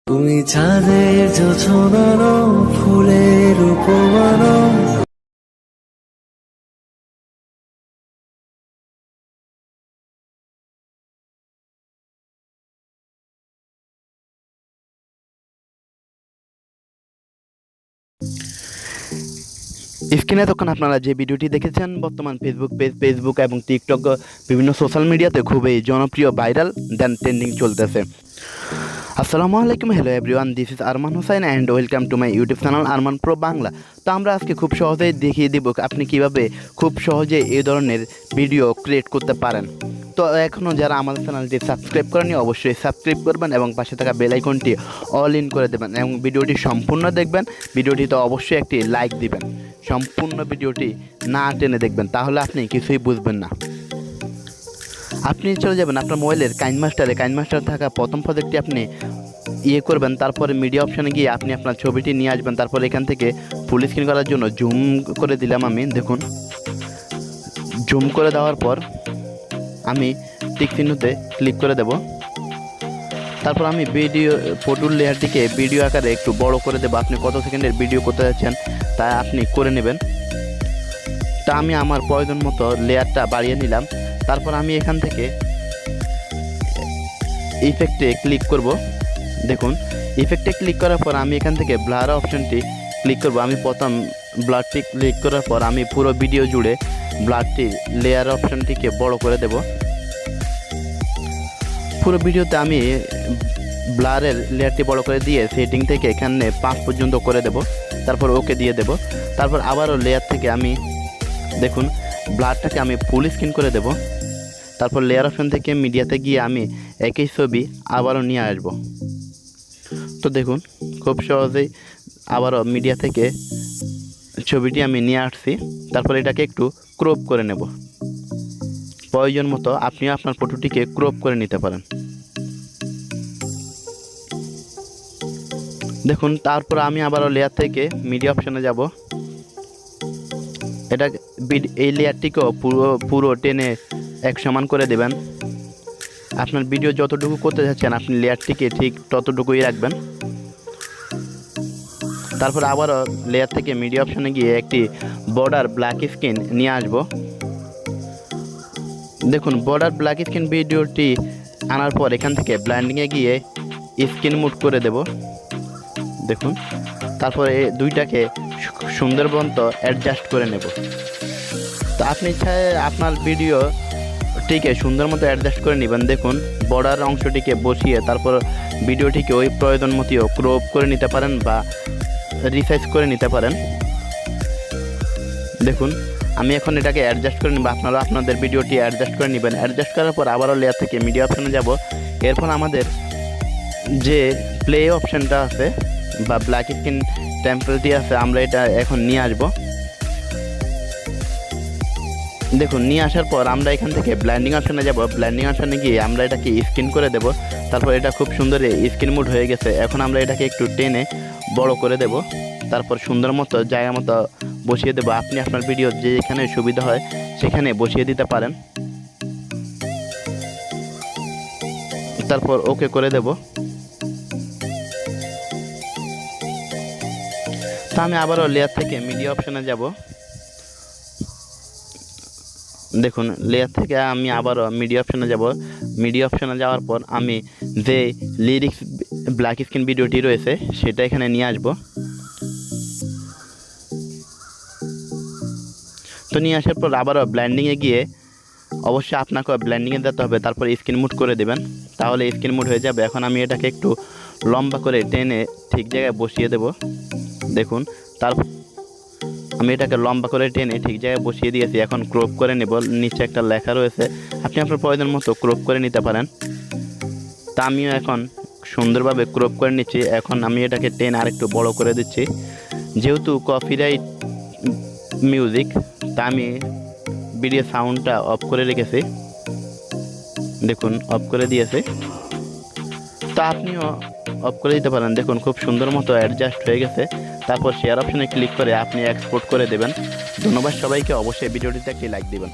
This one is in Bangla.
তুমি চাঁদের জোছনানো ফুলের উপমানো। স্ক্রিনে তখন আপনারা যে ভিডিওটি দেখেছেন বর্তমান ফেসবুক এবং টিকটক বিভিন্ন সোশ্যাল মিডিয়াতে খুবই জনপ্রিয়, ভাইরাল দেন ট্রেন্ডিং চলতেছে। আসসালামু আলাইকুম, hello everyone, this is Arman Hossain and welcome to my YouTube channel Arman pro Bangla. তো আমরা আজকে খুব সহজেই দেখিয়ে দিব আপনি কিভাবে খুব সহজে এই ধরনের ভিডিও ক্রিয়েট করতে পারেন। তো এখনও যারা আমাদের চ্যানেলটি সাবস্ক্রাইব করেনি অবশ্যই সাবস্ক্রাইব করবেন এবং পাশে থাকা বেল আইকনটি অল ইন করে দেবেন এবং ভিডিওটি সম্পূর্ণ দেখবেন। ভিডিওটিতে অবশ্যই একটি লাইক দিবেন। সম্পূর্ণ ভিডিওটি না টেনে দেখবেন, তাহলে আপনি কিছুই বুঝবেন না। আপনি চলে যাবেন আপনার মোবাইলের কাইনমাস্টারে থাকা প্রথম প্রজেক্টটি আপনি করবেন। তারপরে মিডিয়া অপশানে গিয়ে আপনি আপনার ছবিটি নিয়ে আসবেন। তারপর এখান থেকে ফুল স্ক্রিন করার জন্য জুম করে দিলাম আমি। দেখুন, জুম করে দেওয়ার পর আমি টিক চিহ্নতে ক্লিক করে দেব। তারপর আমি ফটোর লেয়ারটিকে ভিডিও আকারে একটু বড় করে দেবো। আপনি কত সেকেন্ডের ভিডিও করতে যাচ্ছেন তা আপনি করে নেবেন। তা আমি আমার প্রয়োজন মতো লেয়ারটা বাড়িয়ে নিলাম। তারপর আমি এখান থেকে ইফেক্টে ক্লিক করব। দেখুন, ইফেক্টে ক্লিক করার পর আমি এখান থেকে ব্লার অপশনটি ক্লিক করব। আমি প্রথম ব্লারটি ক্লিক করার পর আমি পুরো ভিডিও জুড়ে ব্লারটির লেয়ার অপশনটিকে বড় করে দেব। পুরো ভিডিওতে আমি ব্লারের লেয়ারটি বড় করে দিয়ে সেটিং থেকে এখানে 5 পর্যন্ত করে দেব। তারপর ওকে দিয়ে দেব। তারপর আবারও লেয়ার থেকে আমি দেখুন ব্লারটাকে আমি ফুল স্ক্রিন করে দেব। তারপর লেয়ার অপশন থেকে মিডিয়াতে গিয়ে আমি একই ছবি আবারও নিয়ে আসব। তো দেখুন, খুব সহজেই আবারও মিডিয়া থেকে ছবিটি আমি নিয়ে আসছি। তারপর এটাকে একটু ক্রপ করে নেব। প্রয়োজন মতো আপনিও আপনার ফটোটিকে ক্রপ করে নিতে পারেন। দেখুন, তারপর আমি আবারও লেয়ার থেকে মিডিয়া অপশানে যাব। এই লেয়ারটিকেও পুরো টেনে এক সমান করে দেবেন। আপনার ভিডিও যতটুকু করতে যাচ্ছেন আপনি লেয়ারটিকে ঠিক ততটুকুই রাখবেন। তারপর আবারও লেয়ার থেকে মিডিয়া অপশানে গিয়ে একটি বর্ডার ব্ল্যাক স্ক্রিন নিয়ে আসব। দেখুন, বর্ডার ব্ল্যাক স্ক্রিন ভিডিওটি আনার পর এখান থেকে ব্ল্যান্ডিংয়ে গিয়ে স্ক্রিন মুড করে দেব। দেখুন, তারপরে দুইটাকে সুন্দর পর্যন্ত অ্যাডজাস্ট করে নেব। তো আপনি চাই আপনার ভিডিওটিকে সুন্দর মতো অ্যাডজাস্ট করে নেবেন। দেখুন, বর্ডার অংশটিকে বসিয়ে তারপর ভিডিওটিকে ওই প্রয়োজন মতো ক্রপ করে নিতে পারেন বা রিসাইজ করে নিতে পারেন। দেখুন, আমি এখন এটাকে অ্যাডজাস্ট করে নেব। আপনারা আপনাদের ভিডিওটি অ্যাডজাস্ট করে নেবেন। অ্যাডজাস্ট করার পর আবারও লেয়ার থেকে মিডিয়া অপশানে যাব। এরপর আমাদের যে প্লে অপশানটা আছে বা ব্ল্যাক স্ক্রিন টেম্পলেটটি আছে আমরা এটা এখন নিয়ে আসব। দেখুন, নিয়ে আসার পর আমরা এখান থেকে ব্ল্যান্ডিং অপশানে যাব। ব্ল্যান্ডিং অপশানে গিয়ে আমরা এটাকে স্ক্রিন করে দেব। তারপর এটা খুব সুন্দর স্ক্রিন মুড হয়ে গেছে। এখন আমরা এটাকে একটু টেনে বড় করে দেব। তারপর সুন্দর মতো জায়গা মতো বসিয়ে দেব। আপনি আপনার ভিডিও যেখানে সুবিধা হয় সেখানে বসিয়ে দিতে পারেন। তারপর ওকে করে দেব। তা আমি আবারও লেয়ার থেকে মিডিয়া অপশানে যাব। দেখুন, লেয়ার থেকে আমি আবারও মিডিয়া অপশানে যাব। মিডিয়া অপশানে যাওয়ার পর আমি যে লিরিক্স ব্ল্যাক স্ক্রিন ভিডিওটি রয়েছে সেটা এখানে নিয়ে আসব। তো নিয়ে আসার পর আবারও ব্ল্যান্ডিংয়ে গিয়ে অবশ্যই আপনাকে ব্ল্যান্ডিংয়ে যেতে হবে। তারপর স্ক্রিন মুড করে দেবেন, তাহলে স্ক্রিন মুড হয়ে যাবে। এখন আমি এটাকে একটু লম্বা করে টেনে ঠিক জায়গায় বসিয়ে দেব। দেখুন, তারপর আমি এটাকে লম্বা করে টেনে ঠিক জায়গায় বসিয়ে দিয়েছি। এখন ক্রপ করে নেব। নিচে একটা লেখা রয়েছে, আপনি আপনার প্রয়োজন মতো ক্রপ করে নিতে পারেন। তা আমিও এখন সুন্দরভাবে ক্রপ করে নিচ্ছি। এখন আমি এটাকে টেনে আরেকটু বড় করে দিচ্ছি। যেহেতু কপিরাইট মিউজিক, তা আমি ভিডিও সাউন্ডটা অফ করে রেখেছি। দেখুন, অফ করে দিয়েছে। তা আপনিও অফ করে দিতে পারেন। দেখুন, খুব সুন্দর মতো অ্যাডজাস্ট হয়ে গেছে। তারপর শেয়ার অপশনে ক্লিক করে আপনি এক্সপোর্ট করে দেবেন। ধন্যবাদ সবাইকে। অবশ্যই ভিডিওটিতে একটি লাইক দিবেন।